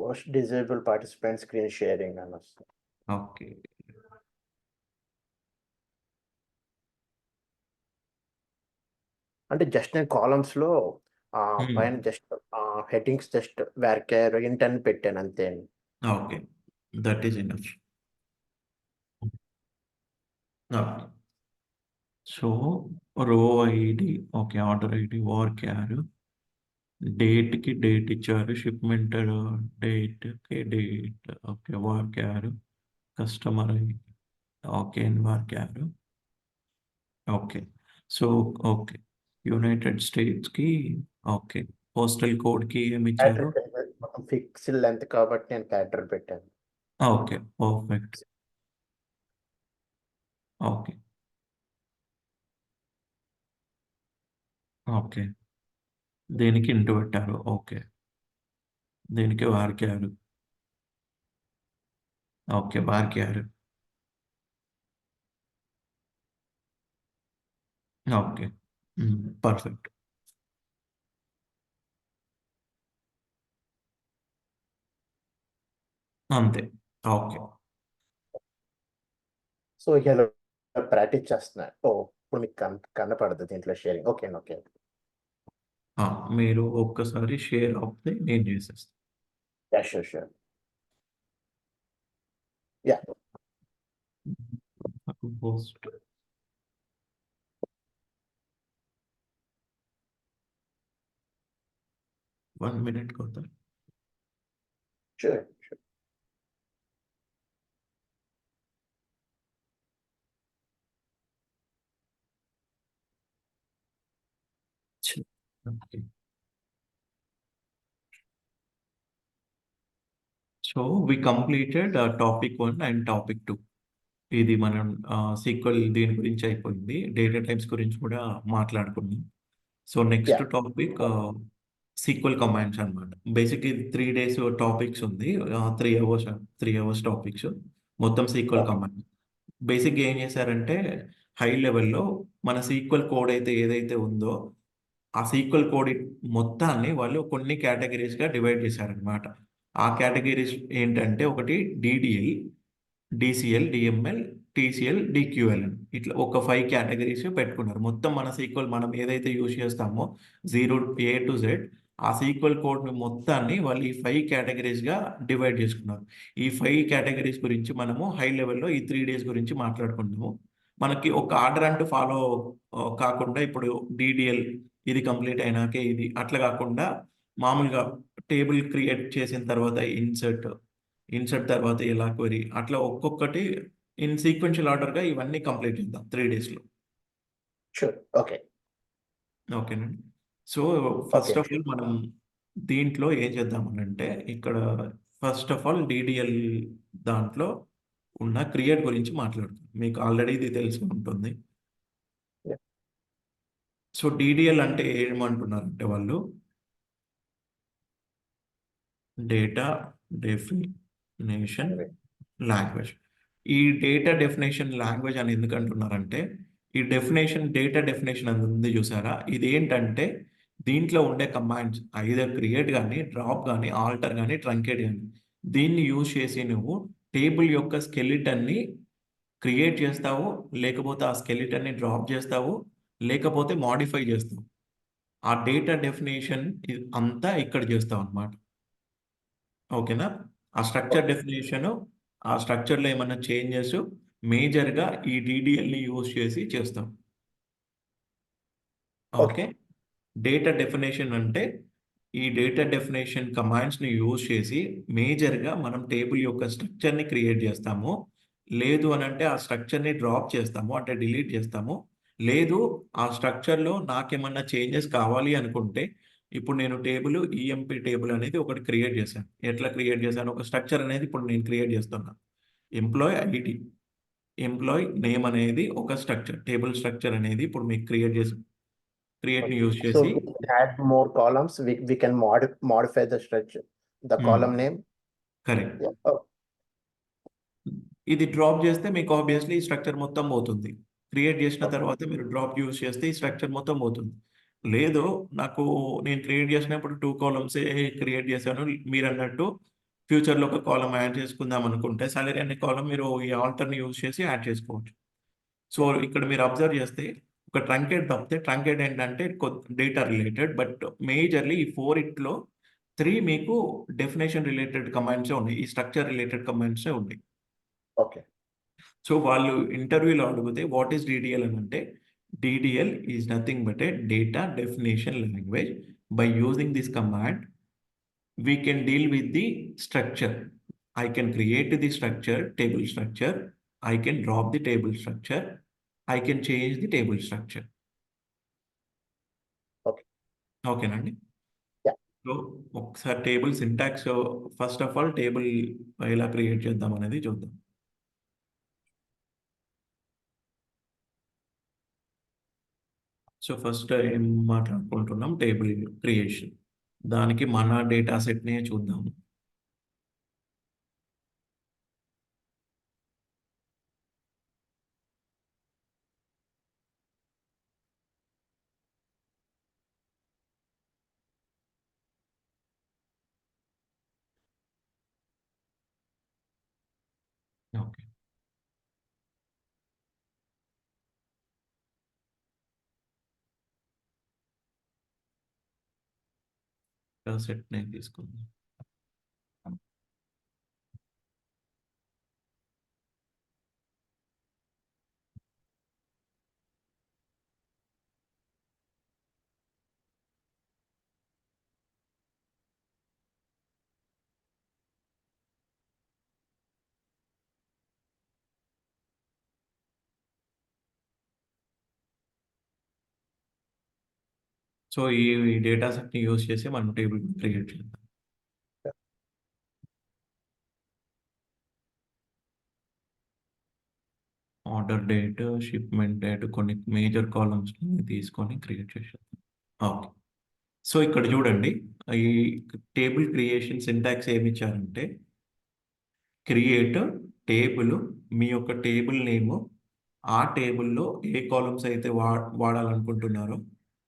Post disable participant screen sharing అని వస్తుంది. Okay. అంటే జస్ట్ నేను కాలమ్స్‌లో హ్మ్. పైన జస్ట్ హెడ్డింగ్స్ జస్ట్ వేర్ ఇంట్ అని పెట్టాను అంతే అండి. Okay. That is enough. Okay. So, row ID okay. Order ID varchar డేట్‌కి డేట్ ఇచ్చారు. షిప్‌మెంట్ డేట్‌కి date okay. Varchar customer ID okay. Varchar okay. So, okay. United స్టేట్స్‌కి ఓకే. పోస్టల్ కోడ్‌కి ఏమిచ్చారు? క్యారెక్టర్ మొత్తం ఫిక్స్డ్ లెంత్ కాబట్టి నేను క్యారెక్టర్ పెట్టాను. ఓకే. పర్ఫెక్ట్. ఓకే. ఓకే. దీనికి ఇంటూ పెట్టారు. ఓకే. దీనికి varchar okay. Varchar okay. Perfect. అంతే. ఓకే. సో, ఇలా ప్రాక్టీస్ చేస్తున్నా. ఓహ్! ఇప్పుడు మీకు కనపడదు దీంట్లో షేరింగ్. ఓకే అండి. ఓకే. ఆ! మీరు ఒక్కసారి షేర్ ఆపితే నేను చేసేస్తా. Yeah! Sure. Sure. Yeah! Post 1 minute అవుతా. Sure. Sure. Okay. So, we completed topic 1 and topic 2. ఇది మనం సీక్వెల్ దీని గురించి అయిపోయింది. డేటా టైప్స్ గురించి కూడా మాట్లాడుకున్నాం. So, next yeah! Topic sequel commands అన్నమాట. బేసిక్‌గా ఇది 3 డేస్ టాపిక్స్ ఉంది. 3 అవర్స్ టాపిక్స్. మొత్తం సీక్వెల్ ఓకే. కమాండ్. బేసిక్‌గా ఏం చేశారంటే, హై లెవెల్‌లో మన సీక్వెల్ కోడ్ అయితే ఏదైతే ఉందో, ఆ సీక్వెల్ కోడ్ మొత్తాన్ని వాళ్ళు కొన్ని కేటగరీస్‌గా డివైడ్ చేశారన్నమాట. ఆ కేటగరీస్ ఏంటంటే, ఒకటి డీడీఎల్, డీసీఎల్, డీఎంఎల్, టీసీఎల్, డీక్యూఎల్ అని. ఇట్లా ఒక 5 కేటగరీస్ పెట్టుకున్నారు. మొత్తం మన సీక్వెల్ మనం ఏదైతే యూజ్ చేస్తామో, జీరో ఏ టు జెడ్ ఆ సీక్వెల్ కోడ్‌ని మొత్తాన్ని వాళ్ళు ఈ 5 కేటగరీస్‌గా డివైడ్ చేసుకున్నారు. ఈ 5 కేటగరీస్ గురించి మనము హై లెవెల్‌లో ఈ 3 డేస్ గురించి మాట్లాడుకుందాము. మనకి ఒక ఆర్డర్ అంటూ ఫాలో కాకుండా ఇప్పుడు డీడీఎల్ ఇది కంప్లీట్ అయినాకే ఇది అట్లా కాకుండా మామూలుగా టేబుల్ క్రియేట్ చేసిన తర్వాత ఇన్సర్ట్ తర్వాత ఎలా క్వెరీ అట్లా ఒక్కొక్కటి ఇన్ సీక్వెన్షియల్ ఆర్డర్‌గా ఇవన్నీ కంప్లీట్ చేద్దాం 3 డేస్‌లో. షూర్. ఓకే. ఓకేనండి. So, okay. First half sure. All మనం దీంట్లో ఏం చేద్దామనంటే, ఇక్కడ ఫస్ట్ ఆఫ్ ఆల్ డీడీఎల్ దాంట్లో ఉన్న క్రియేట్ గురించి మాట్లాడుకుందాం. మీకు ఆల్రెడీ ఇది తెలిసి ఉంటుంది. యాహ్! సో, డీడీఎల్ అంటే ఏమంటున్నారంటే వాళ్ళు డేటా డెఫినిషన్ లాంగ్వేజ్. లాంగ్వేజ్. ఈ డేటా డెఫినిషన్ లాంగ్వేజ్ అని ఎందుకంటున్నారంటే, ఈ డేటా డెఫినిషన్ అని ఉంది చూసారా? ఇదేంటంటే, దీంట్లో ఉండే కమాండ్స్ ఐదర్ క్రియేట్ గాని, డ్రాప్ గాని, ఆల్టర్ గాని, ట్రంకేట్ గాని, దీన్ని యూజ్ చేసి నువ్వు టేబుల్ యొక్క స్కెలిటన్‌ని క్రియేట్ చేస్తావు. లేకపోతే ఆ స్కెలిటన్‌ని డ్రాప్ చేస్తావు. లేకపోతే మోడిఫై చేస్తావు. ఆ డేటా డెఫినిషన్ అంతా ఇక్కడ చేస్తావన్నమాట. ఓకేనా? ఆ స్ట్రక్చర్ ఓకే. డెఫినిషను, ఆ స్ట్రక్చర్‌లో ఏమన్నా చేంజెస్ మేజర్‌గా ఈ డీడీఎల్‌ని యూజ్ చేసి చేస్తాం. ఓకే. ఓకే. డేటా డెఫినిషన్ అంటే, ఈ డేటా డెఫినిషన్ కమాండ్స్‌ని యూజ్ చేసి మేజర్‌గా మనం టేబుల్ యొక్క స్ట్రక్చర్‌ని క్రియేట్ చేస్తాము. లేదు అనంటే ఆ స్ట్రక్చర్‌ని డ్రాప్ చేస్తాము. అంటే డిలీట్ చేస్తాము. లేదు ఆ స్ట్రక్చర్‌లో నాకేమన్నా చేంజెస్ కావాలి అనుకుంటే, ఇప్పుడు నేను ఈఎంపీ టేబుల్ అనేది ఒకటి క్రియేట్ చేశాను. ఎట్లా క్రియేట్ చేశాను? ఒక స్ట్రక్చర్ అనేది ఇప్పుడు నేను క్రియేట్ చేస్తున్నా. ఎంప్లాయీ ఐడీ, ఎంప్లాయీ నేమ్ అనేది ఒక స్ట్రక్చర్. టేబుల్ స్ట్రక్చర్ అనేది ఇప్పుడు మీకు క్రియేట్‌ని Okay. యూజ్ So చేసి we can add more columns. We can modify the structure, the హ్మ్. column name. Correct. Yeah. Oh, ఇది డ్రాప్ చేస్తే మీకు ఆబ్వియస్‌లీ ఈ స్ట్రక్చర్ మొత్తం పోతుంది. క్రియేట్ చేసిన okay. తర్వాత మీరు డ్రాప్ యూజ్ చేస్తే ఈ స్ట్రక్చర్ మొత్తం పోతుంది. లేదు నాకు నేను క్రియేట్ చేసినప్పుడు 2 కాలమ్సే క్రియేట్ చేశాను మీరన్నట్టు ఫ్యూచర్లో ఒక కాలం యాడ్ చేసుకుందాం అనుకుంటే సాలరీ అనే కాలం మీరు ఈ ఆల్టర్ని యూజ్ చేసి యాడ్ చేసుకోవచ్చు. సో ఇక్కడ మీరు అబ్జర్వ్ చేస్తే ఒక ట్రంకేట్ తప్పితే ట్రంకేట్ ఏంటంటే డేటా రిలేటెడ్, బట్ మేజర్లీ ఈ 4 3 మీకు డెఫినేషన్ రిలేటెడ్ కమాండ్సే ఉన్నాయి. ఈ స్ట్రక్చర్ రిలేటెడ్ కమాండ్సే ఉన్నాయి. ఓకే. సో వాళ్ళు ఇంటర్వ్యూలో అడిగితే వాట్ ఈస్ డీడీఎల్ అని అంటే DDL is nothing but A data definition language. By using this command we can deal with the structure. I can create the structure, table structure. I can drop the table structure. I can change the table structure. Okay. Okay, Nandi? Yeah. So, ఒకసారి table syntax, first of all, table ఎలా create చేద్దాం అనేది చూద్దాం. So first ఏం మాట్లాడుకుంటున్నాం, table creation. దానికి మన data సెట్ని చూద్దాం. ఓకే, సెట్ని తీసుకుందాం. సో ఈ డేటా సెట్ని యూజ్ చేసి మనం టేబుల్ క్రియేట్ చేద్దాం. ఆర్డర్ డేట్, షిప్మెంట్ డేట్, కొన్ని మేజర్ కాలమ్స్ తీసుకొని క్రియేట్ చేసేద్దాం. ఓకే, సో ఇక్కడ చూడండి, ఈ టేబుల్ క్రియేషన్ సింటాక్స్ ఏమి ఇచ్చారంటే క్రియేట్ టేబుల్, మీ యొక్క టేబుల్ నేమ్, ఆ టేబుల్లో ఏ కాలమ్స్ అయితే వాడాలనుకుంటున్నారో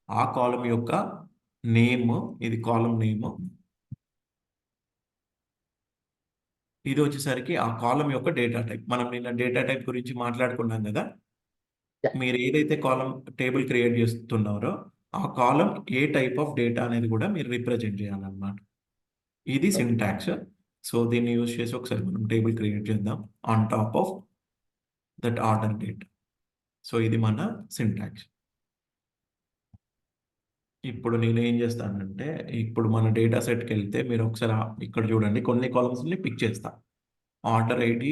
ఆ కాలం యొక్క నేమ్, ఇది కాలం నేమ్. ఇది వచ్చేసరికి ఆ కాలం యొక్క డేటా టైప్. మనం నిన్న డేటా టైప్ గురించి మాట్లాడుకున్నాం కదా. Yeah. మీరు ఏదైతే కాలం టేబుల్ క్రియేట్ చేస్తున్నారో ఆ కాలం ఏ టైప్ ఆఫ్ డేటా అనేది కూడా మీరు రిప్రజెంట్ చేయాలన్నమాట. ఇది సింటాక్స్. సో దీన్ని యూజ్ చేసి ఒకసారి మనం టేబుల్ క్రియేట్ చేద్దాం on top of that order date. So ఇది మన సింటాక్స్. ఇప్పుడు నేను ఏం చేస్తానంటే, ఇప్పుడు మన డేటా సెట్కి వెళ్తే మీరు ఒకసారి ఇక్కడ చూడండి, కొన్ని కాలమ్స్ని పిక్ చేస్తా. ఆర్డర్ ఐడి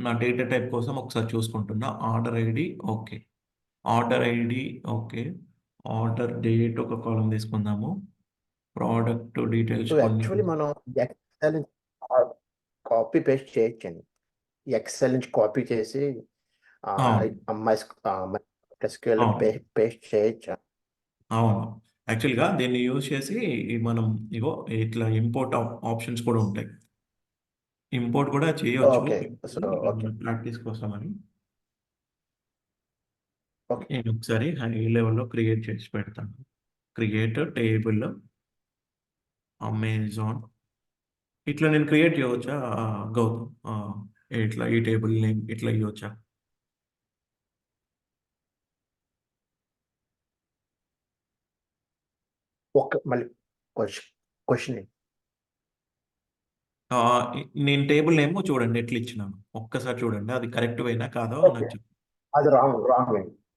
నా డేటా టైప్ కోసం ఒకసారి చూసుకుంటున్నా. Order ID okay, order ID okay, order date ఒక కాలం తీసుకుందాము, ప్రోడక్ట్ డీటెయిల్స్ సో కొన్ని. యాక్చువల్లీ మనం ఎక్సెల్ కాపీ పేస్ట్ చేయొచ్చండి. ఎక్సెల్ నుంచి కాపీ చేసి అమ్మాయి SQL పేస్ట్ చేయొచ్చా? అవును, యాక్చువల్గా దీన్ని యూజ్ చేసి మనం ఇగో ఇట్లా ఇంపోర్ట్ ఆప్షన్స్ కూడా ఉంటాయి. ఇంపోర్ట్ కూడా చేయొచ్చు. ఓకే. So okay. ప్రాక్టీస్ కోసం అని ఓకే. నేను ఒకసారి హై లెవెల్లో క్రియేట్ చేసి పెడతాను. క్రియేట్ టేబుల్ అమెజాన్, ఇట్లా నేను క్రియేట్ చేయవచ్చా గౌతమ్? ఇట్లా ఈ టేబుల్ నేమ్ ఇట్లా ఇవ్వచ్చా? మళ్ళీ క్వశ్చన్ నేను టేబుల్ నేమ్ చూడండి ఎట్లా ఇచ్చినాను, ఒక్కసారి చూడండి అది కరెక్ట్ వేనా కాదో ఓకే. నాకు చెప్పు. అది రాంగ్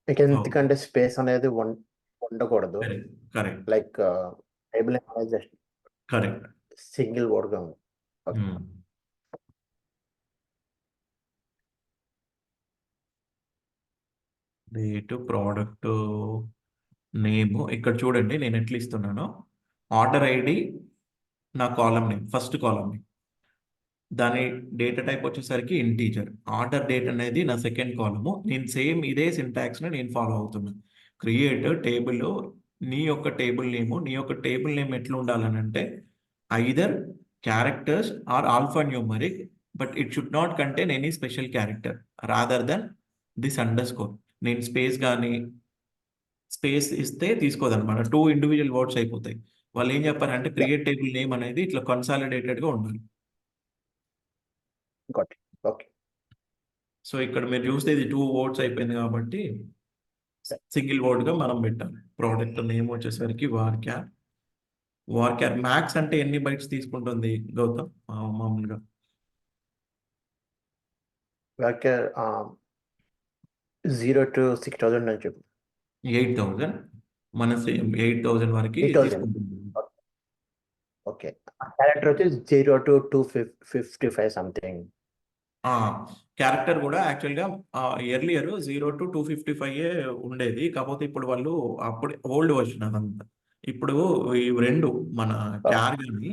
మీకు ఎందుకంటే స్పేస్ అనేది ఉండకూడదు. కరెక్ట్ కరెక్ట్ లైక్ టేబుల్ అనేది జస్ట్ కరెక్ట్. సింగిల్ వర్డ్గా ఉంది. ఓకే. డేట్, ప్రోడక్ట్ నేమ్ ఇక్కడ చూడండి నేను ఎట్లా ఇస్తున్నాను. ఆర్డర్ ఐడి నా కాలం నేమ్, ఫస్ట్ కాలం నేమ్, దాని డేటా టైప్ వచ్చేసరికి ఇంటీజర్. ఆర్డర్ డేట్ అనేది నా సెకండ్ కాలము. నేను సేమ్ ఇదే సింటాక్స్ని నేను ఫాలో అవుతున్నాను. క్రియేట్ టేబుల్, నీ యొక్క టేబుల్ నేమ్ ఎట్లా ఉండాలని అంటే either characters or alphanumeric, but it should not contain any special character rather than this underscore. నేను స్పేస్ ఇస్తే తీసుకోదన్నమాట, 2 ఇండివిజువల్ వర్డ్స్ అయిపోతాయి. వాళ్ళు ఏం చెప్పారంటే క్రియేట్ టేబుల్ నేమ్ అనేది ఇట్లా కన్సాలిడేటెడ్గా ఉండాలి. Got it. Okay. సో ఇక్కడ మీరు చూస్తే ఇది 2 వర్డ్స్ అయిపోయింది కాబట్టి Right. సింగిల్ వర్డ్గా మనం పెట్టాలి. ప్రోడక్ట్ నేమ్ వచ్చేసరికి వార్క్యార్ మ్యాక్స్ అంటే ఎన్ని బైట్స్ తీసుకుంటుంది గౌతమ్ మామూలుగా? Like 0 to 6,000 అని చెప్పు. 8,000 మన సేమ్ 8,000 వరకు 8,000. తీసుకుంటుంది. ఓకే. క్యారెక్టర్ వచ్చి 0 to 255 సంథింగ్. క్యారెక్టర్ కూడా యాక్చువల్గా ఎర్లియర్ 0 to 255 ఉండేది. కాకపోతే ఇప్పుడు వాళ్ళు అప్పుడు ఓల్డ్ వర్షన్ అదంతా. ఇప్పుడు ఈ 2 మన క్యార్ కానీ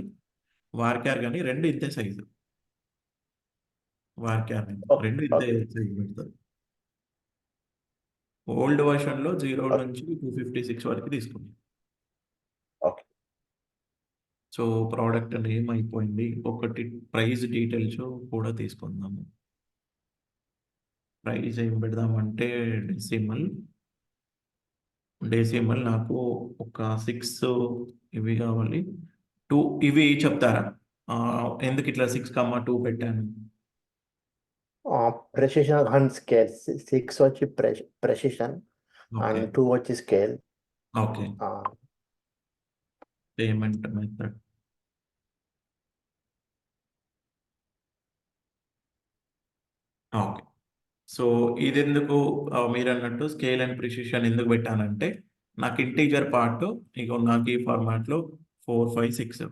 వార్క్యార్ కానీ 2 ఇంతే సైజు. వార్క్యార్ 2 ఇంతే సైజు పెడతారు. ఓల్డ్ వర్షన్లో 0 నుంచి 256 వరకు తీసుకుంది. ఓకే. సో ప్రోడక్ట్ నేమ్ అయిపోయింది. ఒకటి ప్రైస్ డీటెయిల్స్ కూడా తీసుకుందాము. ప్రైస్ ఏం పెడదామంటే డెసిమల్ నాకు ఒక 6 ఇవి కావాలి. 2 ఇవి చెప్తారా ఎందుకు ఇట్లా 6,2 పెట్టాను? ప్రెసిషన్ అండ్ స్కేల్ 6 వచ్చి ప్రెసిషన్ అండ్ 2 వచ్చి scale. Okay. Payment method okay. So ఇది ఎందుకు మీరు అన్నట్టు స్కేల్ అండ్ ప్రిసిషన్ ఎందుకు పెట్టానంటే నాకు ఇంటీజర్ పార్ట్ ఇక నాకు ఈ ఫార్మాట్లో 4, 5, 6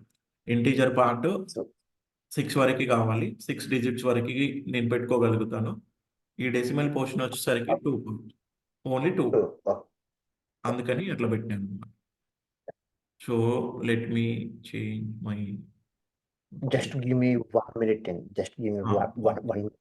ఇంటీజర్ పార్ట్ 6 వరకు కావాలి. 6 డిజిట్స్ వరకు నేను పెట్టుకోగలుగుతాను. ఈ డెసిమల్ పోర్షన్ వచ్చేసరికి 2 ఓన్లీ 2 అందుకని అట్లా పెట్టాను. So let me change my just give me 1 minute and just give me 1 minute.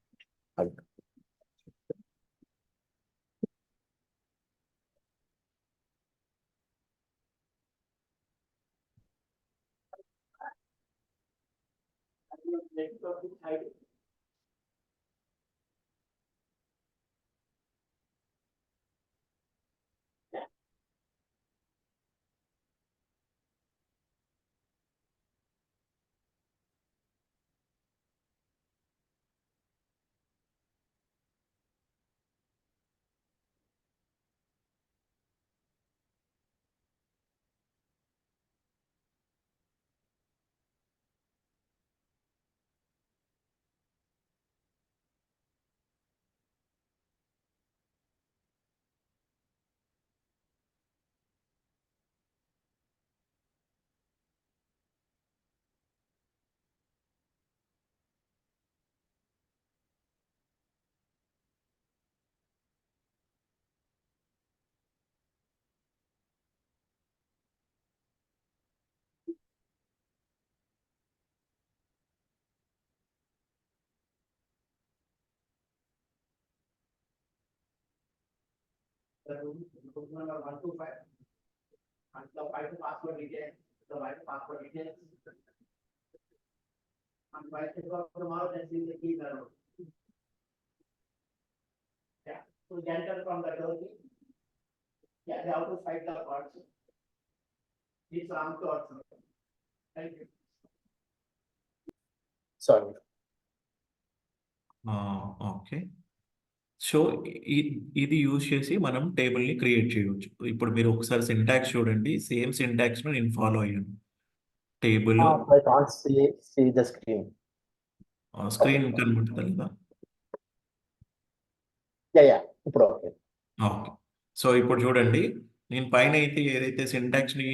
The room number 125 and the Wi-Fi password details, and Wi-Fi tomorrow then see the key level. Yeah, so enter from the door. Yeah, they have to fight the parts. It's wrong to also. Thank you. Sorry. Okay. So ఇది use చేసి మనం టేబుల్ని create చేయవచ్చు. ఇప్పుడు మీరు ఒకసారి syntax చూడండి. Same syntax నేను follow అయ్యాను. Table I can't see the screen. Screen కనబడుతుందా? Yeah. ఇప్పుడు ఓకే. ఓకే. సో ఇప్పుడు చూడండి, నేను పైన అయితే ఏదైతే సింటాక్స్ని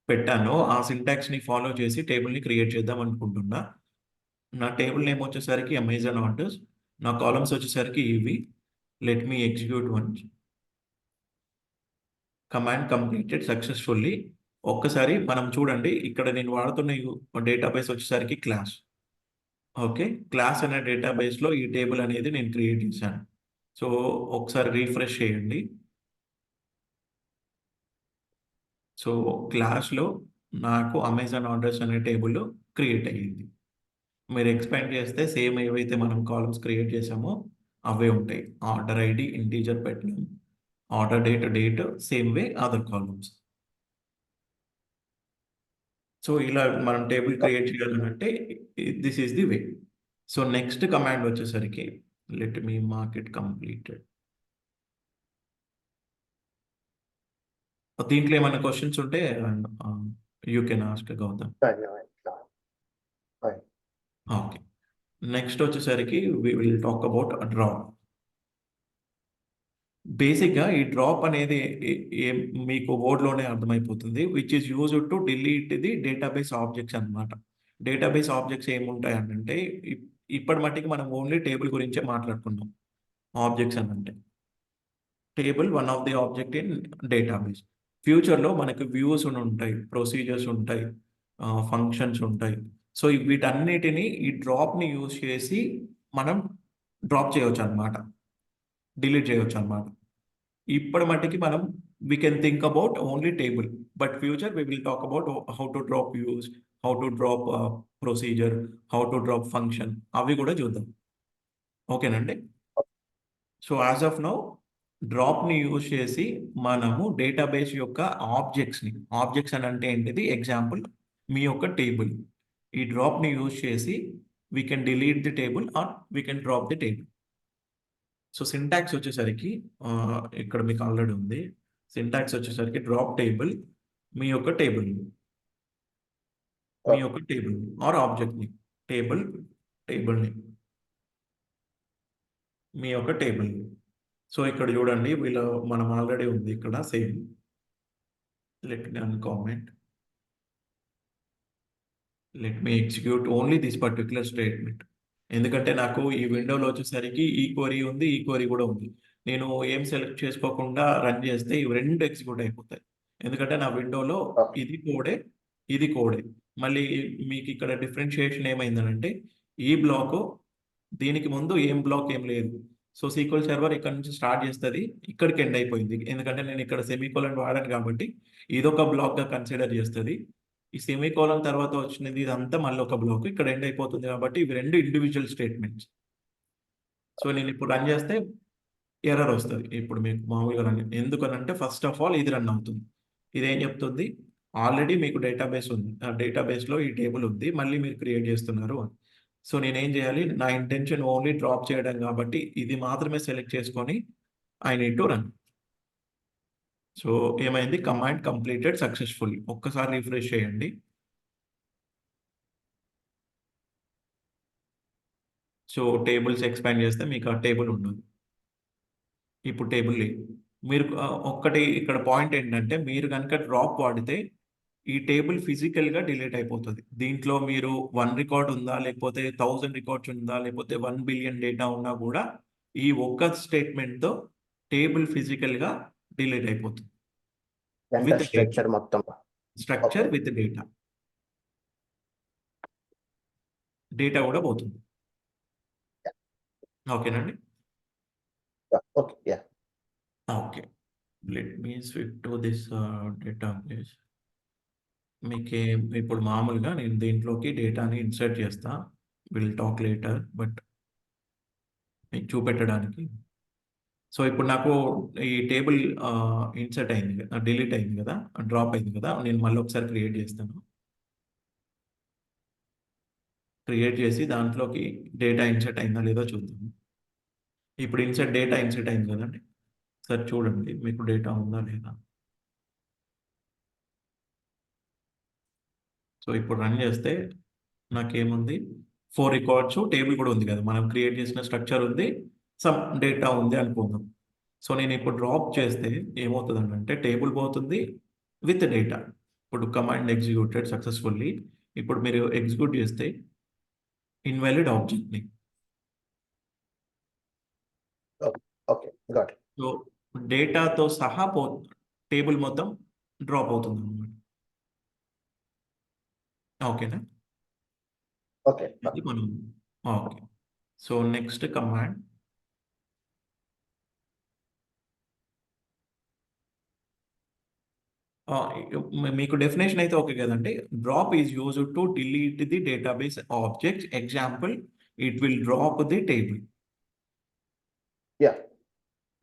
పెట్టానో ఆ సింటాక్స్ని ఫాలో చేసి టేబుల్ని క్రియేట్ చేద్దాం అనుకుంటున్నా. నా టేబుల్ నేమ్ వచ్చేసరికి అమెజాన్ ఆర్డర్స్, నా కాలమ్స్ వచ్చేసరికి ఇవి. Let me execute once. Command completed successfully. ఒక్కసారి మనం చూడండి, ఇక్కడ నేను వాడుతున్న డేటాబేస్ వచ్చేసరికి క్లాస్. ఓకే, క్లాస్ అనే డేటాబేస్లో ఈ టేబుల్ అనేది నేను క్రియేట్ చేశాను. సో ఒకసారి రీఫ్రెష్ చేయండి. సో క్లాస్లో నాకు అమెజాన్ ఆర్డర్స్ అనే టేబుల్ క్రియేట్ అయ్యింది. మీరు ఎక్స్పాండ్ చేస్తే సేమ్ ఏవైతే మనం కాలమ్స్ క్రియేట్ చేసామో అవే ఉంటాయి. ఆర్డర్ ఐడి, ఇంటీజర్ పెట్టినాం, order date same way other columns. So ఇలా మనం టేబుల్ క్రియేట్ చేయాలంటే this is the way. So next command వచ్చేసరికి let me mark it completed. దీంట్లో ఏమైనా క్వశ్చన్స్ ఉంటే you can ask Gautam. Fine. Okay, next వచ్చేసరికి we will talk about drop. బేసిక్గా ఈ డ్రాప్ అనేది మీకు వర్డ్లోనే అర్థమైపోతుంది, which is used to delete the database objects అన్నమాట. డేటాబేస్ ఆబ్జెక్ట్స్ ఏముంటాయి అంటే ఇప్పటి మట్టికి మనం ఓన్లీ టేబుల్ గురించే మాట్లాడుకున్నాం. ఆబ్జెక్ట్స్ అని అంటే table one of the object in database. ఫ్యూచర్లో మనకి వ్యూస్ ఉంటాయి, ప్రొసీజర్స్ ఉంటాయి, ఫంక్షన్స్ ఉంటాయి. సో వీటన్నిటిని ఈ డ్రాప్ని యూజ్ చేసి మనం డ్రాప్ చేయవచ్చు అనమాట, డిలీట్ చేయవచ్చు అనమాట. ఇప్పటి మట్టికి మనం we can think about only table, but future we will talk about how to drop views, how to drop procedure, how to drop function, అవి కూడా చూద్దాం. ఓకేనండి. సో యాజ్ ఆఫ్ నౌ డ్రాప్ని యూజ్ చేసి మనము డేటాబేస్ యొక్క ఆబ్జెక్ట్స్ అని అంటే ఏంటిది, ఎగ్జాంపుల్ మీ యొక్క టేబుల్, ఈ డ్రాప్ని యూజ్ చేసి we can delete the table or we can drop the table. So syntax వచ్చేసరికి ఇక్కడ మీకు ఆల్రెడీ ఉంది. సింటాక్స్ వచ్చేసరికి డ్రాప్ టేబుల్, మీ యొక్క టేబుల్ ఆర్ ఆబ్జెక్ట్ని, టేబుల్ని మీ యొక్క టేబుల్. సో ఇక్కడ చూడండి, మనం ఆల్రెడీ ఉంది ఇక్కడ same. Let me uncomment, let me execute only this particular statement. ఎందుకంటే నాకు ఈ విండోలో వచ్చేసరికి ఈ క్వరీ ఉంది, ఈ క్వరీ కూడా ఉంది. నేను ఏం సెలెక్ట్ చేసుకోకుండా రన్ చేస్తే ఇవి రెండు ఎగ్జిక్యూట్ అయిపోతాయి. ఎందుకంటే నా విండోలో ఇది కోడే. మళ్ళీ మీకు ఇక్కడ డిఫరెన్షియేషన్ ఏమైందనంటే ఈ బ్లాక్ దీనికి ముందు ఏం బ్లాక్ ఏం లేదు. సో సీక్వెల్ సర్వర్ ఇక్కడ నుంచి స్టార్ట్ చేస్తుంది, ఇక్కడికి ఎండ్ అయిపోయింది. ఎందుకంటే నేను ఇక్కడ సెమీకోలన్ వాడాను కాబట్టి ఇదొక బ్లాక్గా కన్సిడర్ చేస్తుంది. ఈ సెమీకోలన్ తర్వాత వచ్చినది ఇదంతా మళ్ళీ ఒక బ్లాక్ ఇక్కడ ఎండ్ అయిపోతుంది. కాబట్టి ఇవి రెండు ఇండివిజువల్ స్టేట్మెంట్స్. సో నేను ఇప్పుడు రన్ చేస్తే ఎర్రర్ వస్తుంది. ఇప్పుడు మీకు మామూలుగా రన్ ఎందుకనంటే ఫస్ట్ ఆఫ్ ఆల్ ఇది రన్ అవుతుంది. ఇదేం చెప్తుంది, ఆల్రెడీ మీకు డేటాబేస్ ఉంది, ఆ డేటాబేస్లో ఈ టేబుల్ ఉంది, మళ్ళీ మీరు క్రియేట్ చేస్తున్నారు అని. సో నేనేం చేయాలి, నా ఇంటెన్షన్ ఓన్లీ డ్రాప్ చేయడం కాబట్టి ఇది మాత్రమే సెలెక్ట్ చేసుకొని I need to run. So ఏమైంది, కమాండ్ కంప్లీటెడ్ సక్సెస్ఫుల్. ఒక్కసారి రిఫ్రెష్ చేయండి. సో టేబుల్స్ ఎక్స్పాండ్ చేస్తే మీకు ఆ టేబుల్ ఉండదు, ఇప్పుడు టేబుల్ లేదు. మీరు ఒక్కటి ఇక్కడ పాయింట్ ఏంటంటే మీరు కనుక డ్రాప్ వాడితే ఈ టేబుల్ ఫిజికల్గా డిలీట్ అయిపోతుంది. దీంట్లో మీరు 1 రికార్డ్ ఉందా, లేకపోతే 1000 రికార్డ్స్ ఉందా, లేకపోతే 1 బిలియన్ డేటా ఉన్నా కూడా ఈ ఒక్క స్టేట్మెంట్తో టేబుల్ ఫిజికల్గా డిలీట్ అయిపోతుంది. స్ట్రక్చర్ మొత్తం, స్ట్రక్చర్ విత్ డేటా కూడా పోతుంది. ఓకేనండి. Okay, let me switch to this database. మీకు ఇప్పుడు మామూలుగా నేను దీంట్లోకి డేటాని ఇన్సర్ట్ చేస్తా, విల్ టాక్ లేటర్, బట్ మీకు చూపెట్టడానికి. సో ఇప్పుడు నాకు ఈ టేబుల్ ఇన్సర్ట్ అయింది కదా, డిలీట్ అయింది కదా, డ్రాప్ అయింది కదా. నేను మళ్ళీ ఒకసారి క్రియేట్ చేస్తాను. క్రియేట్ చేసి దాంట్లోకి డేటా ఇన్సర్ట్ అయిందా లేదో చూద్దాం. ఇప్పుడు డేటా ఇన్సర్ట్ అయింది కదండి, సార్ చూడండి మీకు డేటా ఉందా లేదా. సో ఇప్పుడు రన్ చేస్తే నాకేముంది, 4 రికార్డ్స్, టేబుల్ కూడా ఉంది కదా, మనం క్రియేట్ చేసిన స్ట్రక్చర్ ఉంది, సమ్ డేటా ఉంది అనుకుందాం. సో నేను ఇప్పుడు డ్రాప్ చేస్తే ఏమవుతుంది అంటే టేబుల్ పోతుంది విత్ డేటా. ఇప్పుడు కమాండ్ ఎగ్జిక్యూటెడ్ సక్సెస్ఫుల్లీ. ఇప్పుడు మీరు ఎగ్జిక్యూట్ చేస్తే ఇన్వాలిడ్ ఆబ్జెక్ట్ని. సో డేటాతో సహా టేబుల్ మొత్తం డ్రాప్ అవుతుంది అనమాట. ఓకేనా? ఇది మనం ఓకే. సో నెక్స్ట్ కమాండ్, మీకు డెఫినేషన్ అయితే ఓకే కదండి. Drop is used to delete the database objects, example it will drop the table.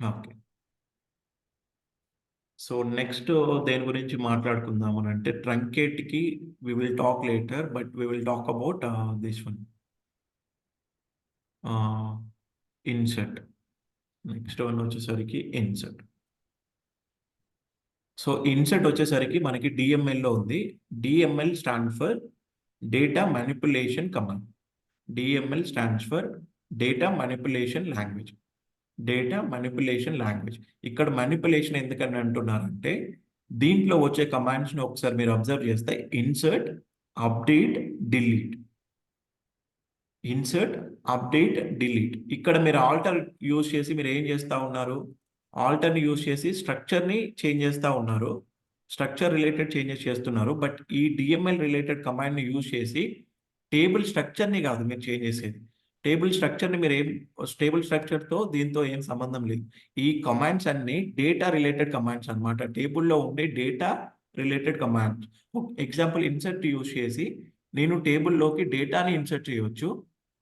Okay. So next దేని గురించి మాట్లాడుకుందాం అని అంటే ట్రంకేట్కి we will talk later, but we will talk about this one. Insert. Next one వచ్చేసరికి insert. So insert వచ్చేసరికి మనకి డిఎంఎల్లో ఉంది. DML stand for data manipulation command. DML stands for data manipulation language. Data manipulation language. ఇక్కడ manipulation ఎందుకని అంటున్నారంటే దీంట్లో వచ్చే కమాండ్స్ని ఒకసారి మీరు అబ్జర్వ్ చేస్తే insert, update, delete. Insert, update, delete. ఇక్కడ మీరు ఆల్టర్ యూజ్ చేసి మీరు ఏం చేస్తూ ఉన్నారు? ఆల్టర్ని యూజ్ చేసి స్ట్రక్చర్ని చేంజ్ చేస్తూ ఉన్నారు. స్ట్రక్చర్ రిలేటెడ్ చేంజెస్ చేస్తున్నారు. బట్ ఈ డిఎంఎల్ రిలేటెడ్ కమాండ్ని యూజ్ చేసి టేబుల్ స్ట్రక్చర్ని కాదు మీరు చేంజ్ చేసేది. టేబుల్ స్ట్రక్చర్ని మీరు టేబుల్ స్ట్రక్చర్తో దీంతో ఏం సంబంధం లేదు. ఈ కమాండ్స్ అన్ని డేటా రిలేటెడ్ కమాండ్స్ అనమాట. టేబుల్లో ఉండే data related commands. Example insert use చేసి నేను టేబుల్లోకి డేటాని ఇన్సర్ట్ చేయవచ్చు.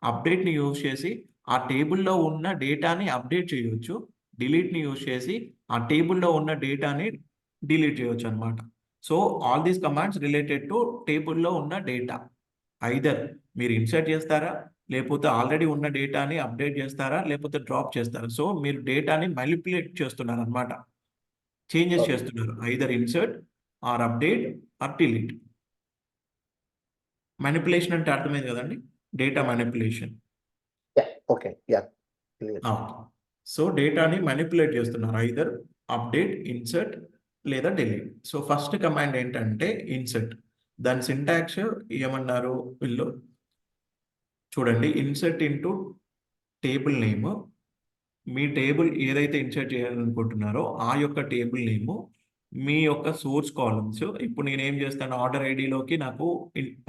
అప్డేట్ని యూజ్ చేసి ఆ టేబుల్లో ఉన్న డేటాని అప్డేట్ చేయవచ్చు. డిలీట్ని యూజ్ చేసి ఆ టేబుల్లో ఉన్న డేటాని డిలీట్ చేయవచ్చు అనమాట. So all these commands related to టేబుల్లో ఉన్న డేటా. ఐదర్ మీరు ఇన్సర్ట్ చేస్తారా, లేకపోతే ఆల్రెడీ ఉన్న డేటాని అప్డేట్ చేస్తారా, లేకపోతే డ్రాప్ చేస్తారా. సో మీరు డేటాని మ్యానిపులేట్ చేస్తున్నారు అనమాట. Changes Okay. చేస్తున్నారు. Either insert or update or delete. Manipulation అంటే అర్థమైంది కదండి, data manipulation. Yeah, okay, yeah, clear. So డేటాని మ్యానిపులేట్ చేస్తున్నారు. ఐదర్ అప్డేట్, ఇన్సర్ట్ లేదా డిలీట్. సో ఫస్ట్ కమాండ్ ఏంటంటే ఇన్సర్ట్. దాని సింటాక్స్ ఏమన్నారు వీళ్ళు చూడండి. Insert into table name. మీ టేబుల్ ఏదైతే ఇన్సర్ట్ చేయాలనుకుంటున్నారో ఆ యొక్క టేబుల్ నేమ్, మీ యొక్క సోర్స్ కాలమ్స్. ఇప్పుడు నేను ఏం చేస్తాను, ఆర్డర్ ఐడిలోకి నాకు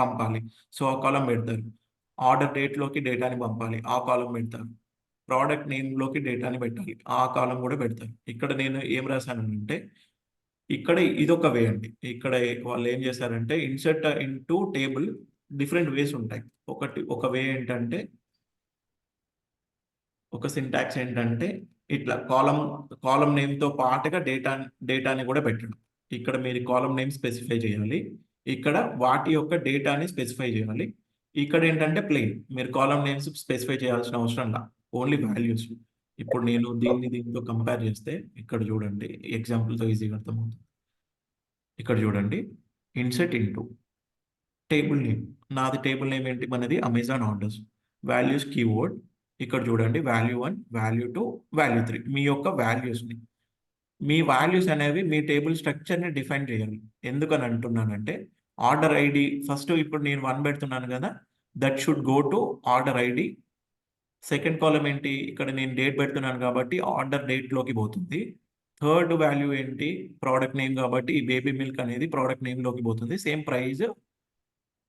పంపాలి. సో ఆ కాలం పెడతారు. ఆర్డర్ డేట్లోకి డేటాని పంపాలి, ఆ కాలం పెడతారు. ప్రోడక్ట్ నేమ్లోకి డేటాని పెట్టాలి, ఆ కాలం కూడా పెడతారు. ఇక్కడ నేను ఏం రాశానంటే ఇక్కడ ఇదొక వే అండి. ఇక్కడ వాళ్ళు ఏం చేశారంటే insert into table different ways ఉంటాయి. ఒక వే ఏంటంటే ఒక సింటాక్స్ ఏంటంటే ఇట్లా కాలం నేమ్తో పాటుగా డేటాని కూడా పెట్టడం. ఇక్కడ మీరు కాలం నేమ్ స్పెసిఫై చేయాలి, ఇక్కడ వాటి యొక్క డేటాని స్పెసిఫై చేయాలి. ఇక్కడ ఏంటంటే ప్లెయిన్, మీరు కాలం నేమ్స్ స్పెసిఫై చేయాల్సిన అవసరం లా, ఓన్లీ వాల్యూస్. ఇప్పుడు నేను దీంతో కంపేర్ చేస్తే ఇక్కడ చూడండి, ఎగ్జాంపుల్తో ఈజీగా అర్థమవుతుంది. ఇక్కడ చూడండి, ఇన్సర్ట్ ఇంటూ టేబుల్ నేమ్. నాది టేబుల్ నేమ్ ఏంటి, మనది అమెజాన్ ఆర్డర్స్. Values keyword. ఇక్కడ చూడండి వాల్యూ 1, వాల్యూ 2, వాల్యూ 3. మీ యొక్క వాల్యూస్ని, మీ వాల్యూస్ అనేవి మీ టేబుల్ స్ట్రక్చర్ని డిఫైన్ చేయాలి. ఎందుకని అంటున్నానంటే ఆర్డర్ ఐడి ఫస్ట్, ఇప్పుడు నేను 1 పెడుతున్నాను కదా, that should go to order ID. Second column ఏంటి, ఇక్కడ నేను డేట్ పెడుతున్నాను కాబట్టి ఆర్డర్ డేట్లోకి పోతుంది. థర్డ్ వాల్యూ ఏంటి, ప్రోడక్ట్ నేమ్ కాబట్టి ఈ బేబీ మిల్క్ అనేది ప్రోడక్ట్ నేమ్లోకి పోతుంది. Same price,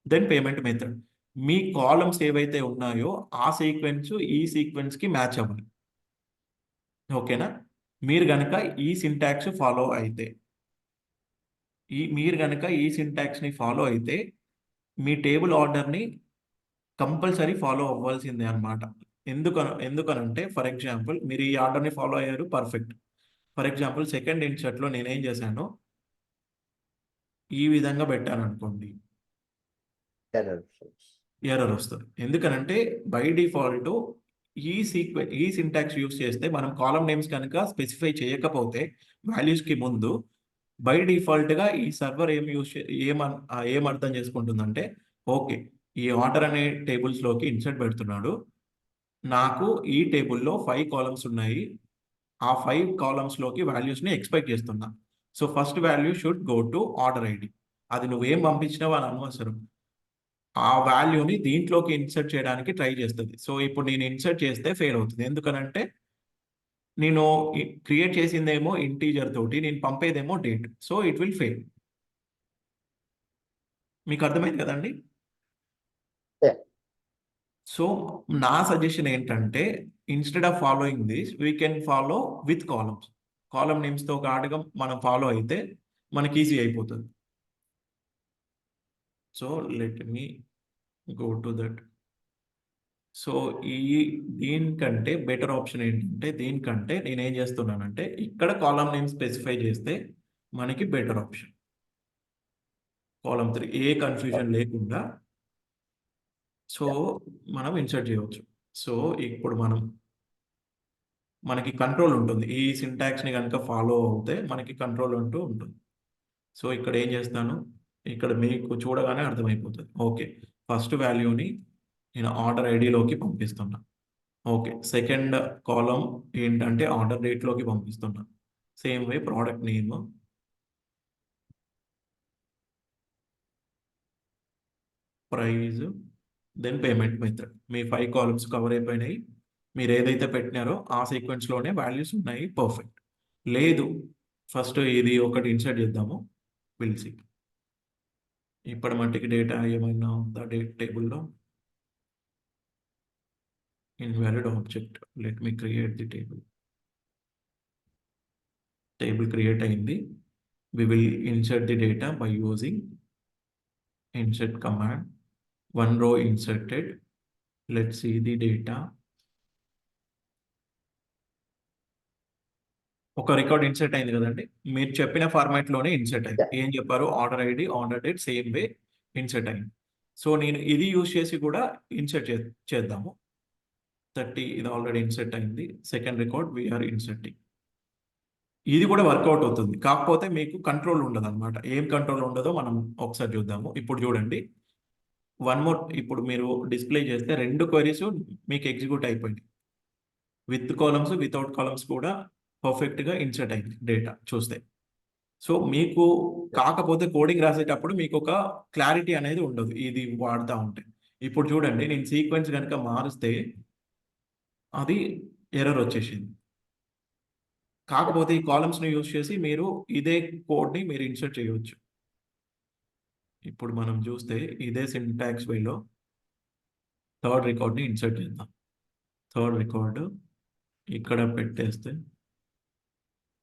then payment method. మీ కాలమ్స్ ఏవైతే ఉన్నాయో ఆ సీక్వెన్స్ ఈ సీక్వెన్స్కి మ్యాచ్ అవ్వాలి. ఓకేనా? మీరు గనక ఈ సింటాక్స్ ఫాలో అయితే, మీరు గనక ఈ సింటాక్స్ని ఫాలో అయితే మీ టేబుల్ ఆర్డర్ని కంపల్సరీ ఫాలో అవ్వాల్సిందే అనమాట. ఎందుకనంటే ఫర్ ఎగ్జాంపుల్ మీరు ఈ ఆర్డర్ని ఫాలో అయ్యారు, పర్ఫెక్ట్. ఫర్ ఎగ్జాంపుల్ సెకండ్ ఇన్సర్ట్లో నేనేం చేశాను, ఈ విధంగా పెట్టాను అనుకోండి, ఎర్రర్ వస్తుంది. ఎందుకనంటే బై డిఫాల్ట్ ఈ సింటాక్స్ యూస్ చేస్తే మనం కాలం నేమ్స్ కనుక స్పెసిఫై చేయకపోతే వాల్యూస్కి ముందు బై డిఫాల్ట్గా ఈ సర్వర్ ఏం అర్థం చేసుకుంటుందంటే, ఓకే ఈ ఆర్డర్ అనే టేబుల్స్లోకి ఇన్సర్ట్ పెడుతున్నాడు, నాకు ఈ టేబుల్లో 5 కాలమ్స్ ఉన్నాయి, ఆ 5 కాలమ్స్లోకి వాల్యూస్ని ఎక్స్పెక్ట్ చేస్తున్నా. So first value should go to order ID. అది నువ్వేం పంపించినావు అని అనవసరం, ఆ వాల్యూని దీంట్లోకి ఇన్సర్ట్ చేయడానికి ట్రై చేస్తుంది. సో ఇప్పుడు నేను ఇన్సర్ట్ చేస్తే ఫెయిల్ అవుతుంది. ఎందుకనంటే నేను క్రియేట్ చేసిందేమో ఇంటీజర్ తోటి, నేను పంపేదేమో date. So it will fail. మీకు అర్థమైంది కదండి? Yeah. సో నా సజెషన్ ఏంటంటే instead of following this we can follow with columns. Column నేమ్స్తో కాడగా మనం ఫాలో అయితే మనకి ఈజీ అయిపోతుంది. So let me go to that. So దీనికంటే బెటర్ ఆప్షన్ ఏంటంటే, దీనికంటే నేనేం చేస్తున్నానంటే ఇక్కడ కాలం నేమ్ స్పెసిఫై చేస్తే మనకి బెటర్ ఆప్షన్. కాలం 3 ఏ కన్ఫ్యూజన్ లేకుండా సో మనం ఇన్సర్ట్ చేయవచ్చు. సో ఇప్పుడు మనకి కంట్రోల్ ఉంటుంది. ఈ సింటాక్స్ని కనుక ఫాలో అవుతే మనకి కంట్రోల్ అంటూ ఉంటుంది. సో ఇక్కడ ఏం చేస్తాను, ఇక్కడ మీకు చూడగానే అర్థమైపోతుంది. ఓకే, ఫస్ట్ వాల్యూని నేను ఆర్డర్ ఐడిలోకి పంపిస్తున్నా. ఓకే, సెకండ్ కాలం ఏంటంటే ఆర్డర్ డేట్లోకి పంపిస్తున్నా. Same way product name, price, then payment method. మీ 5 కాలమ్స్ కవర్ అయిపోయినాయి. మీరు ఏదైతే పెట్టినారో ఆ సీక్వెన్స్లోనే వాల్యూస్ ఉన్నాయి. పర్ఫెక్ట్. లేదు, ఫస్ట్ ఇది ఒకటి ఇన్సర్ట్ చేద్దాము. పిలిచి ఇప్పటి మట్టికి డేటా ఏమైనా ఉందా డేట్ టేబుల్లో? invalid object. Let me create the table. Table create అయింది. We will insert the data by using insert command. One row inserted. Let's see the data. ఒక రికార్డ్ ఇన్సర్ట్ అయింది కదండి, మీరు చెప్పిన ఫార్మాట్ లోనే ఇన్సర్ట్ అయింది. ఏం చెప్పారు? Order ID, order date same way insert అయింది. సో నేను ఇది యూజ్ చేసి కూడా ఇన్సర్ట్ చేద్దాము. 30 ఇది ఆల్రెడీ ఇన్సర్ట్ అయింది. Second record we are inserting. ఇది కూడా వర్కౌట్ అవుతుంది, కాకపోతే మీకు కంట్రోల్ ఉండదు అనమాట. ఏం కంట్రోల్ ఉండదో మనం ఒకసారి చూద్దాము. ఇప్పుడు చూడండి, వన్ మోర్. ఇప్పుడు మీరు డిస్ప్లే చేస్తే 2 క్వరీస్ మీకు ఎగ్జిక్యూట్ అయిపోయింది. విత్ కాలమ్స్, వితౌట్ కాలమ్స్ కూడా పర్ఫెక్ట్గా ఇన్సర్ట్ అయింది డేటా చూస్తే. సో మీకు కాకపోతే కోడింగ్ రాసేటప్పుడు మీకు ఒక క్లారిటీ అనేది ఉండదు ఇది వాడుతూ ఉంటే. ఇప్పుడు చూడండి, నేను సీక్వెన్స్ కనుక మారిస్తే అది ఎర్రర్ వచ్చేసింది. కాకపోతే ఈ కాలమ్స్ని యూజ్ చేసి మీరు ఇదే కోడ్ని మీరు ఇన్సర్ట్ చేయవచ్చు. ఇప్పుడు మనం చూస్తే ఇదే సింటాక్స్ వేలో థర్డ్ రికార్డ్ని ఇన్సర్ట్ చేద్దాం. థర్డ్ రికార్డు ఇక్కడ పెట్టేస్తే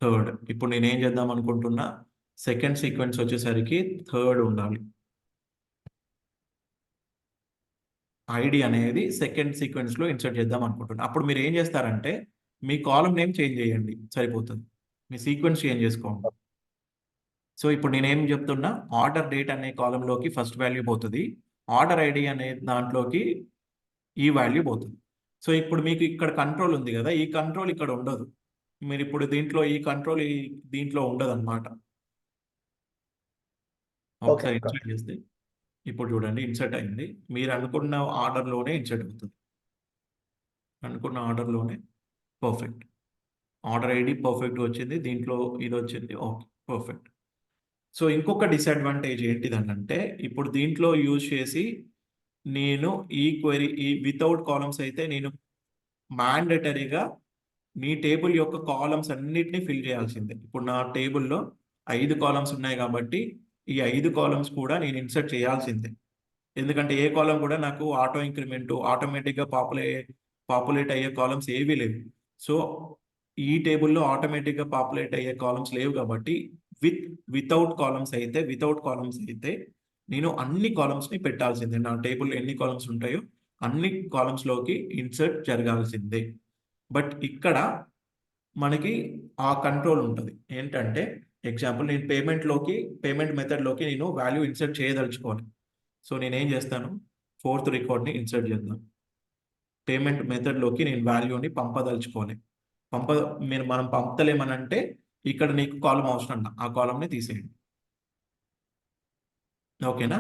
థర్డ్. ఇప్పుడు నేను ఏం చేద్దాం అనుకుంటున్నా, సెకండ్ సీక్వెన్స్ వచ్చేసరికి థర్డ్ ఉండాలి. ఐడి అనేది సెకండ్ సీక్వెన్స్లో ఇన్సర్ట్ చేద్దాం అనుకుంటున్నా. అప్పుడు మీరు ఏం చేస్తారంటే మీ కాలం నేమ్ చేంజ్ చేయండి, సరిపోతుంది. మీ సీక్వెన్స్ చేంజ్ చేసుకోండి. సో ఇప్పుడు నేనేం చెప్తున్నా, ఆర్డర్ డేట్ అనే కాలంలోకి ఫస్ట్ వాల్యూ పోతుంది, ఆర్డర్ ఐడి అనే దాంట్లోకి ఈ వాల్యూ పోతుంది. సో ఇప్పుడు మీకు ఇక్కడ కంట్రోల్ ఉంది కదా, ఈ కంట్రోల్ ఇక్కడ ఉండదు. మీరు ఇప్పుడు దీంట్లో ఈ కంట్రోల్ దీంట్లో ఉండదు అనమాట. ఒకసారి ఇన్సర్ట్ చేస్తే ఇప్పుడు చూడండి ఇన్సర్ట్ అయింది. మీరు అనుకున్న ఆర్డర్లోనే ఇన్సర్ట్ అవుతుంది. అనుకున్న ఆర్డర్లోనే పర్ఫెక్ట్. ఆర్డర్ ఐడి పర్ఫెక్ట్ వచ్చింది, దీంట్లో ఇది వచ్చింది. Okay, perfect. సో ఇంకొక డిసడ్వాంటేజ్ ఏంటిదనంటే, ఇప్పుడు దీంట్లో యూజ్ చేసి నేను ఈ క్వెరీ ఈ వితౌట్ కాలమ్స్ అయితే నేను మ్యాండేటరీగా మీ టేబుల్ యొక్క కాలమ్స్ అన్నిటినీ ఫిల్ చేయాల్సిందే. ఇప్పుడు నా టేబుల్లో 5 కాలమ్స్ ఉన్నాయి కాబట్టి ఈ 5 కాలమ్స్ కూడా నేను ఇన్సర్ట్ చేయాల్సిందే. ఎందుకంటే ఏ కాలం కూడా నాకు ఆటో ఇంక్రిమెంట్ ఆటోమేటిక్గా పాపులేట్ అయ్యే కాలమ్స్ ఏవీ లేవు. సో ఈ టేబుల్లో ఆటోమేటిక్గా పాపులేట్ అయ్యే కాలమ్స్ లేవు కాబట్టి వితౌట్ కాలమ్స్ అయితే నేను అన్ని కాలమ్స్ని పెట్టాల్సిందే. నా టేబుల్లో ఎన్ని కాలమ్స్ ఉంటాయో అన్ని కాలమ్స్లోకి ఇన్సర్ట్ జరగాల్సిందే. బట్ ఇక్కడ మనకి ఆ కంట్రోల్ ఉంటుంది. ఏంటంటే ఎగ్జాంపుల్ నేను పేమెంట్ మెథడ్లోకి నేను వాల్యూ ఇన్సర్ట్ చేయదలుచుకోవాలి. సో నేనేం చేస్తాను, ఫోర్త్ రికార్డ్ని ఇన్సర్ట్ చేద్దాం. పేమెంట్ మెథడ్లోకి నేను వాల్యూని పంపదలుచుకోవాలి. మనం పంపలేమనంటే ఇక్కడ నీకు కాలం అవసరం, ఆ కాలంని తీసేయండి. ఓకేనా?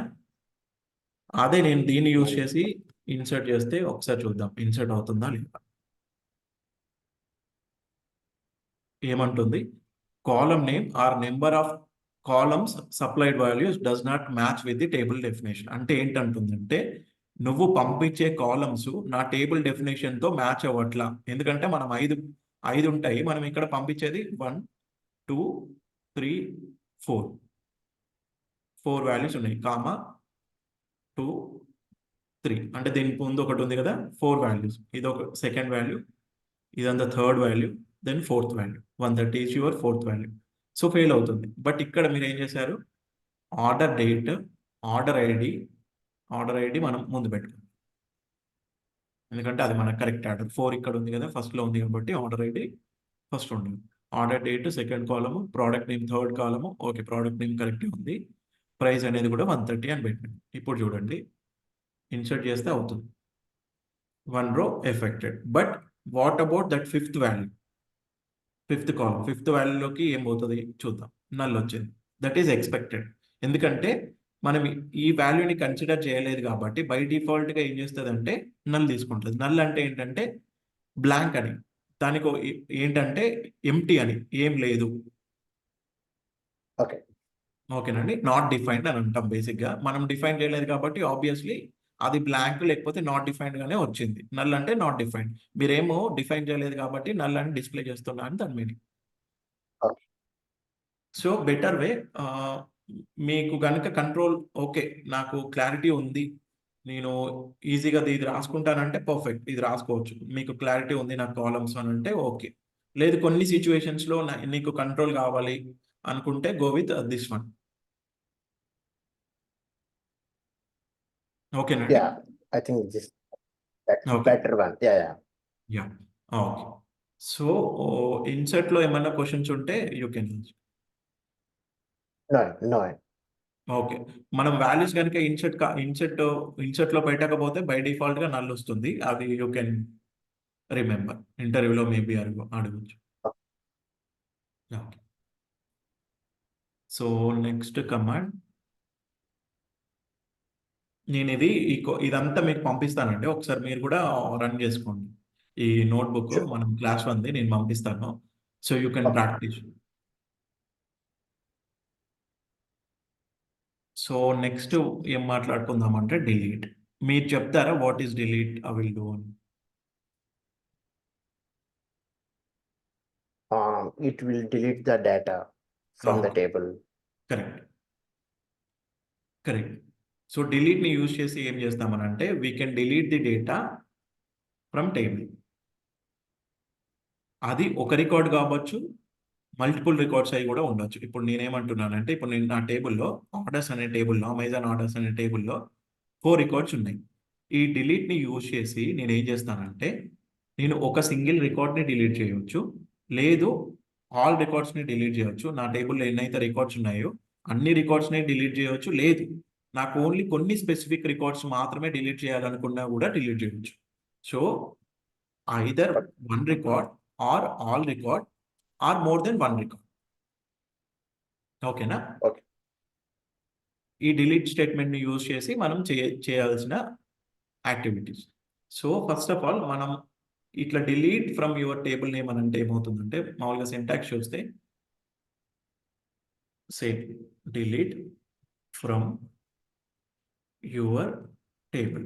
అదే నేను దీన్ని యూజ్ చేసి ఇన్సర్ట్ చేస్తే ఒకసారి చూద్దాం ఇన్సర్ట్ అవుతుందా లేదా. ఏమంటుంది, కాలం name or number of columns supplied values does not match with the table definition. అంటే ఏంటంటుందంటే నువ్వు పంపించే కాలమ్స్ నా టేబుల్ డెఫినేషన్తో మ్యాచ్ అవ్వట్లా. ఎందుకంటే మనం 5 ఉంటాయి, మనం ఇక్కడ పంపించేది 1 2 3 4 వాల్యూస్ ఉన్నాయి, కామా 2 3. అంటే దీనికి ముందు ఒకటి ఉంది కదా, 4 వాల్యూస్. ఇది ఒక సెకండ్ వాల్యూ, ఇదంతా third value, then fourth value. 130 is your fourth value. So fail అవుతుంది. బట్ ఇక్కడ మీరు ఏం చేశారు, ఆర్డర్ డేట్, ఆర్డర్ ఐడి మనం ముందు పెట్టుకోండి. ఎందుకంటే అది మన కరెక్ట్ ఆర్డర్. 4 ఇక్కడ ఉంది కదా, ఫస్ట్లో ఉంది కాబట్టి ఆర్డర్ ఐడి ఫస్ట్ ఉండదు. ఆర్డర్ డేట్ సెకండ్ కాలము, ప్రోడక్ట్ నేమ్ థర్డ్ కాలము. ఓకే, ప్రోడక్ట్ నేమ్ కరెక్ట్గా ఉంది. ప్రైస్ అనేది కూడా 130 అని పెట్టండి. ఇప్పుడు చూడండి ఇన్సర్ట్ చేస్తే అవుతుంది. one row affected. But what about that fifth value? Fifth column, fifth వాల్యూలోకి ఏం పోతుంది చూద్దాం. నల్ వచ్చింది. That is expected. ఎందుకంటే మనం ఈ వాల్యూని కన్సిడర్ చేయలేదు కాబట్టి బై డిఫాల్ట్గా ఏం చేస్తుంది అంటే నల్ తీసుకుంటుంది. నల్ అంటే ఏంటంటే బ్లాంక్ అని, దానికి ఏంటంటే ఎంటీ అని, ఏం లేదు. ఓకే ఓకేనండి. నాట్ డిఫైన్డ్ అని అంటాం. బేసిక్గా మనం డిఫైన్ చేయలేదు కాబట్టి ఆబ్వియస్లీ అది బ్లాంక్ లేకపోతే నాట్ డిఫైన్డ్ గానే వచ్చింది. నల్ అంటే నాట్ డిఫైన్డ్. మీరేమో డిఫైన్ చేయలేదు కాబట్టి నల్ అని డిస్ప్లే చేస్తున్నా అని దాని meaning. Okay so better way, మీకు కనుక కంట్రోల్ ఓకే, నాకు క్లారిటీ ఉంది, నేను ఈజీగా ఇది రాసుకుంటానంటే పర్ఫెక్ట్, ఇది రాసుకోవచ్చు. మీకు క్లారిటీ ఉంది నాకు కాలమ్స్ అని అంటే ఓకే. లేదు కొన్ని సిచ్యువేషన్స్లో నీకు కంట్రోల్ కావాలి అనుకుంటే గో విత్ దిస్ వన్. ఓకేనండి. Yeah I think this Okay. Better one. Yeah yeah okay. So ఇన్సర్ట్లో ఏమన్నా క్వశ్చన్స్ ఉంటే you can. No no okay. మనం వాల్యూస్ కనుక ఇన్సర్ట్లో పెట్టకపోతే బై డిఫాల్ట్ గా నల్ వస్తుంది. అది యూ కెన్ రిమెంబర్. ఇంటర్వ్యూలో మేబీ అడగచ్చు. ఓకే. సో నెక్స్ట్ కమాండ్, నేను ఇదంతా మీకు పంపిస్తానండి. ఒకసారి మీరు కూడా రన్ చేసుకోండి. ఈ నోట్బుక్ Sure. మనం క్లాస్ 1ది నేను పంపిస్తాను. So you can Okay. Practice. So next ఏం మాట్లాడుకుందాం అంటే డిలీట్. మీరు చెప్తారా what is delete I will do అని? It will delete the data from the Okay. table. Correct. So డిలీట్ని యూజ్ చేసి ఏం చేస్తామనంటే we can delete the data from table. అది ఒక రికార్డ్ కావచ్చు, మల్టిపుల్ రికార్డ్స్ అవి కూడా ఉండొచ్చు. ఇప్పుడు నేనేమంటున్నానంటే, ఇప్పుడు నేను నా టేబుల్లో ఆర్డర్స్ అనే టేబుల్లో, అమెజాన్ ఆర్డర్స్ అనే టేబుల్లో 4 రికార్డ్స్ ఉన్నాయి. ఈ డిలీట్ని యూజ్ చేసి నేను ఏం చేస్తానంటే, నేను ఒక సింగిల్ రికార్డ్ని డిలీట్ చేయవచ్చు, లేదు ఆల్ రికార్డ్స్ని డిలీట్ చేయవచ్చు. నా టేబుల్లో ఎన్నైతే రికార్డ్స్ ఉన్నాయో అన్ని రికార్డ్స్ని డిలీట్ చేయవచ్చు, లేదు నాకు ఓన్లీ కొన్ని స్పెసిఫిక్ రికార్డ్స్ మాత్రమే డిలీట్ చేయాలనుకున్నా కూడా డిలీట్ చేయవచ్చు. So either one record or all record or more than one record. ఓకేనా? Okay. ఈ డిలీట్ స్టేట్మెంట్ని యూజ్ చేసి మనం చేయాల్సిన activities. So first of all మనం ఇట్లా delete from your table name అని అంటే ఏమవుతుందంటే, మామూలుగా సింటాక్స్ చూస్తే same delete from your table.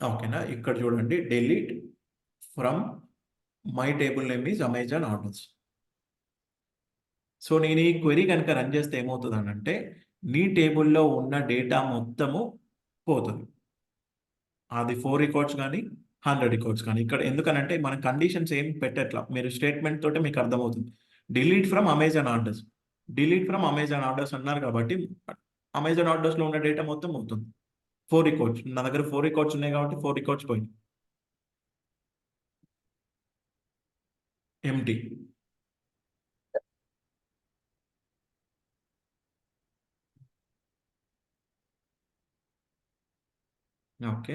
ఓకేనా? ఇక్కడ చూడండి, delete from my table name is Amazon orders. So నేను ఈ క్వెరీ కనుక రన్ చేస్తే ఏమవుతుంది అంటే, నీ టేబుల్లో ఉన్న డేటా మొత్తము పోతుంది. అది 4 రికార్డ్స్ కానీ 100 రికార్డ్స్ కానీ. ఇక్కడ ఎందుకనంటే మన కండిషన్స్ ఏం పెట్టట్లా, మీరు స్టేట్మెంట్ తోటే మీకు అర్థమవుతుంది. Delete from Amazon orders, delete from Amazon orders అన్నారు కాబట్టి అమెజాన్ ఆర్డర్స్లో ఉన్న డేటా మొత్తం అవుతుంది. 4 రికార్డ్స్, నా దగ్గర 4 రికార్డ్స్ ఉన్నాయి కాబట్టి 4 రికార్డ్స్ పోయింది, ఎంటీ. ఓకే,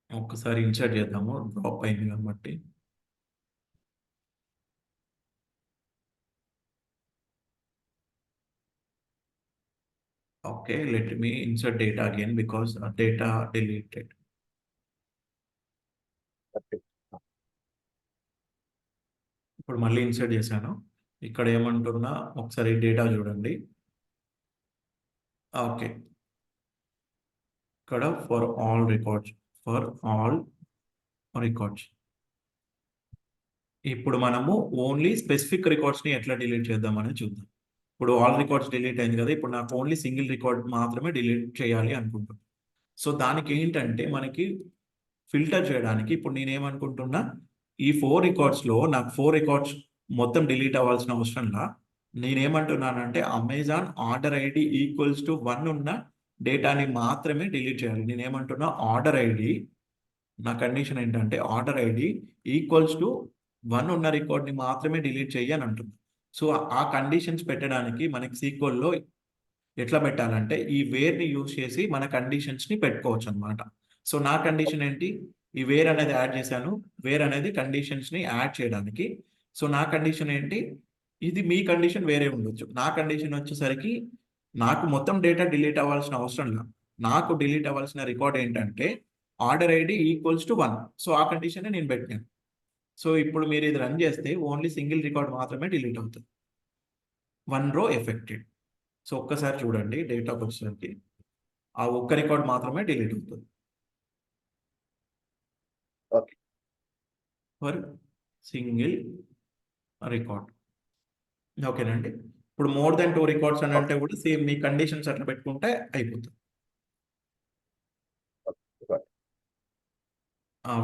ఒక్కసారి ఇన్సర్ట్ చేద్దాము, డ్రాప్ అయింది కాబట్టి. Okay, let me insert data again because data deleted. ఇప్పుడు మళ్ళీ ఇన్సర్ట్ చేశాను. ఇక్కడ ఏమంటున్నా ఒకసారి డేటా చూడండి. ఓకే, ఇక్కడ ఫర్ ఆల్ రికార్డ్స్, ఇప్పుడు మనము ఓన్లీ స్పెసిఫిక్ రికార్డ్స్ని ఎట్లా డిలీట్ చేద్దామని చూద్దాం. ఇప్పుడు ఆల్ రికార్డ్స్ డిలీట్ అయింది కదా, ఇప్పుడు నాకు ఓన్లీ సింగిల్ రికార్డ్ మాత్రమే డిలీట్ చేయాలి అనుకుంటున్నాను. సో దానికి ఏంటంటే మనకి ఫిల్టర్ చేయడానికి ఇప్పుడు నేనేమనుకుంటున్నా, ఈ 4 రికార్డ్స్లో నాకు 4 రికార్డ్స్ మొత్తం డిలీట్ అవ్వాల్సిన అవసరంలా నేనేమంటున్నానంటే Amazon order ID equals to 1 ఉన్న డేటాని మాత్రమే డిలీట్ చేయాలి. నేనేమంటున్నా ఆర్డర్ ఐడి, నా కండిషన్ ఏంటంటే ఆర్డర్ ఐడి ఈక్వల్స్ టు 1 ఉన్న రికార్డ్ని మాత్రమే డిలీట్ చేయి అని అంటున్నా. సో ఆ కండిషన్స్ పెట్టడానికి మనకి సీక్వెల్లో ఎట్లా పెట్టాలంటే ఈ వేర్ని యూజ్ చేసి మన కండిషన్స్ని పెట్టుకోవచ్చు అనమాట. సో నా కండిషన్ ఏంటి, ఈ వేర్ అనేది యాడ్ చేశాను, వేర్ అనేది కండిషన్స్ ని యాడ్ చేయడానికి. సో నా కండిషన్ ఏంటి, ఇది మీ కండిషన్ వేరే ఉండొచ్చు. నా కండిషన్ వచ్చేసరికి నాకు మొత్తం డేటా డిలీట్ అవ్వాల్సిన అవసరం లేదు. నాకు డిలీట్ అవ్వాల్సిన రికార్డ్ ఏంటంటే order ID equals to 1. So ఆ కండిషన్ నేను పెట్టాను. సో ఇప్పుడు మీరు ఇది రన్ చేస్తే ఓన్లీ సింగిల్ రికార్డ్ మాత్రమే డిలీట్ అవుతుంది, 1 రో ఎఫెక్టెడ్. సో ఒక్కసారి చూడండి డేటాకి వచ్చేసరికి ఆ ఒక్క రికార్డ్ మాత్రమే డిలీట్ అవుతుంది Okay. For single record. ఓకేనండి. ఇప్పుడు మోర్ దెన్ 2 రికార్డ్స్ అని అంటే కూడా సేమ్ మీ కండిషన్స్ అట్లా పెట్టుకుంటే అయిపోతుంది. Got it.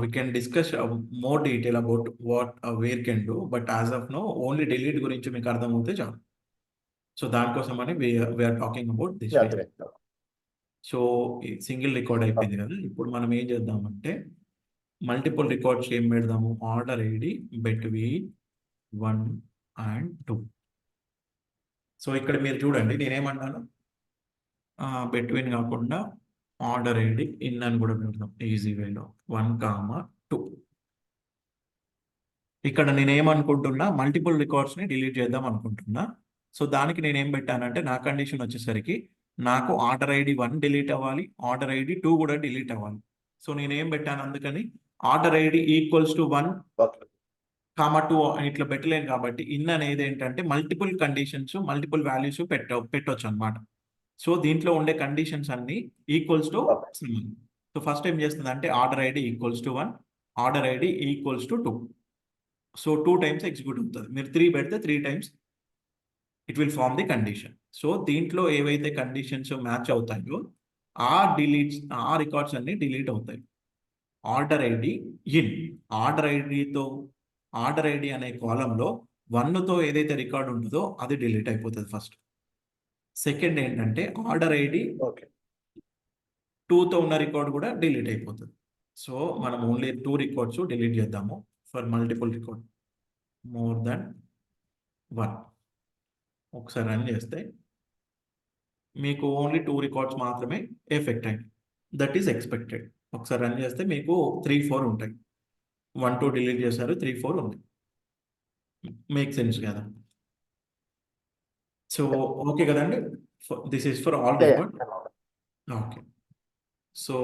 We can discuss more detail about what where can do, but as of now only delete గురించి మీకు అర్థమవుతే చాలు. సో దానికోసమని we are talking about this. Yeah, great. So single record అయిపోయింది కదా, ఇప్పుడు మనం ఏం చేద్దామంటే మల్టిపుల్ రికార్డ్స్ ఏం పెడదాము, order ID between 1 and 2. So ఇక్కడ మీరు చూడండి నేనేమన్నాను, బిట్వీన్ కాకుండా ఆర్డర్ ఐడి ఇన్ అని కూడా పెడదాం ఈజీ వేలో 1, 2. ఇక్కడ నేనేమనుకుంటున్నా మల్టిపుల్ రికార్డ్స్ ని డిలీట్ చేద్దాం అనుకుంటున్నా. సో దానికి నేనేం పెట్టానంటే నా కండిషన్ వచ్చేసరికి నాకు ఆర్డర్ ఐడి 1 డిలీట్ అవ్వాలి, ఆర్డర్ ఐడి 2 కూడా డిలీట్ అవ్వాలి. సో నేనేం పెట్టాను, అందుకని order ID equals to 1, Okay. 2 ఇట్లా పెట్టలేను కాబట్టి ఇన్ అనేది ఏంటంటే మల్టిపుల్ కండిషన్స్ మల్టిపుల్ వాల్యూస్ పెట్టొచ్చు అనమాట. సో దీంట్లో ఉండే కండిషన్స్ అన్ని equals to Okay. Some. So first ఏం చేస్తుంది అంటే order ID equals to 1, order ID equals to 2. So 2 times execute అవుతుంది. మీరు 3 పెడితే 3 times it will form the condition. So దీంట్లో ఏవైతే కండిషన్స్ మ్యాచ్ అవుతాయో ఆ రికార్డ్స్ అన్ని డిలీట్ అవుతాయి. Order ID in, order ID అనే కాలంలో 1తో ఏదైతే రికార్డ్ ఉంటుందో అది డిలీట్ అయిపోతుంది ఫస్ట్. సెకండ్ ఏంటంటే ఆర్డర్ ఐడి Okay. 2తో ఉన్న రికార్డ్ కూడా డిలీట్ అయిపోతుంది. సో మనం ఓన్లీ 2 రికార్డ్స్ డిలీట్ చేద్దాము for multiple record more than 1. ఒకసారి రన్ చేస్తే మీకు ఓన్లీ 2 రికార్డ్స్ మాత్రమే ఎఫెక్ట్ అయింది. That is expected. ఒకసారి రన్ చేస్తే మీకు 3, 4 ఉంటాయి. 1, 2 డిలీట్ చేశారు, 3, 4 ఉంది. మేక్ సెన్స్ కదా. సో ఓకే కదండి, this is for all Yeah, record. yeah. Okay. So